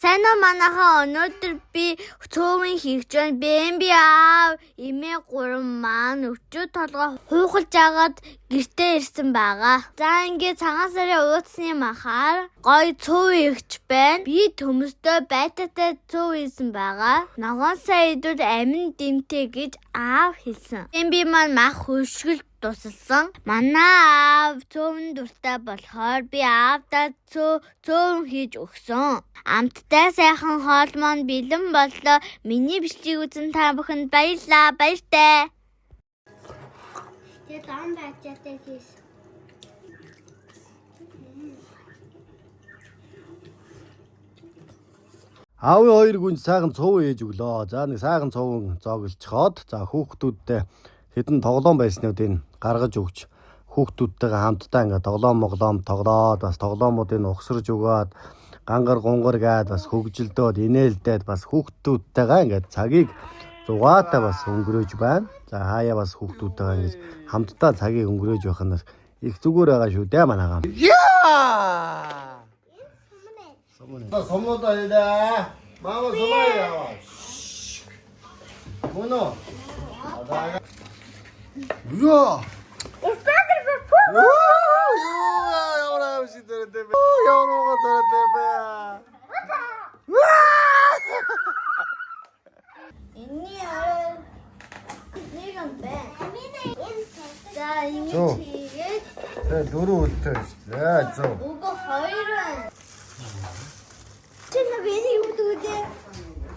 Сайн уу манайхаа өнөөдөр би цөөвийн хийгч байна. Би аав эмээ 3 маань өчигдөр толгой хуухалж агаад гэртээ ирсэн байгаа. За ингээд цагаан сарын ууцсны махаар гоё цөв хийгч байна. Би төмөстөө байтатай цөв хийсэн байгаа. Ногоон саядууд амин дэмтэй гэж аав хэлсэн. Би маань мах хөшгөл тусалсан. Манай аав цөөвн дуртай болохоор би аавдаа цөөвн хийж өгсөн. Амттай сайхан хоол маань бэлэн боллоо. Миний бичлэг үзэн та бүхэнд баярлалаа. Баяртай. Тэгээд ам бачаатай хийс. Аавын хоёр гүнж сайхан цөв ээж өглөө. За нэг сайхан цовын зоглцоход за хүүхдүүдтэй хэдэн тоглоом байснуудыг гаргаж өгч хүүхдүүдтэйгээ хамтдаа ингээд тоглоом тоглоод бас тоглоомуудыг ухсарж өгөөд гангар гунгар гээд бас хөгжилдөөд инээлдээд бас хүүхдүүдтэйгээ ингээд цагийг зугаатай бас өнгөрөөж байна. За хаяа бас хүүхдүүдтэйгээ ингээд хамтдаа цагийг өнгөрөөж байх нь их зүгээр байгаа шүү дээ манайгаа. Яа! Сомнода ида. Мама сомая. Моно. Уя. Эстадэр бэфүү. Яа, шидэрдэ. Яарога тэрдэ. Энэний нэгэн бэ. За ингэж хийгээд Тэгээ дөрөв үлдээ шүү дээ. Зөө. уг хоёрын чинь миний юу дүүдээ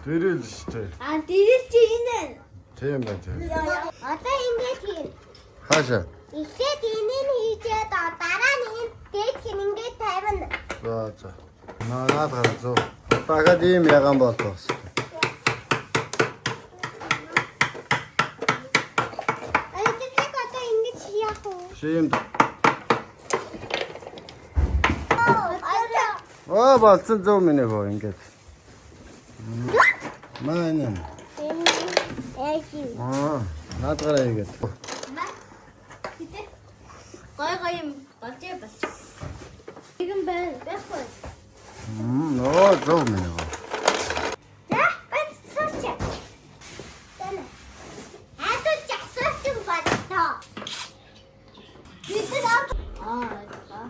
Дэрэл шүү дээ. дэрэл чи энэ Тийм байх. Одоо ингэж хийн. Хаашаа? Ихээд энийг хийчээд дараа нь энэ дээд хин ингэж тавина. За. Наад гараа зөө. Дахиад ийм ягаан болтоос. Тэгээд одоо ингэж хийх үү? Шиймд. Одоо Болцсон зөө минь хөө ингээд. Маань. Наад гараа игээд. гой юм болжээ болж. Нэгэн байна. Байхгүй. Нөө зөө минь хөө. за бацсаач. Тэнэ. Хатуу часаач бацтаа. Бид За.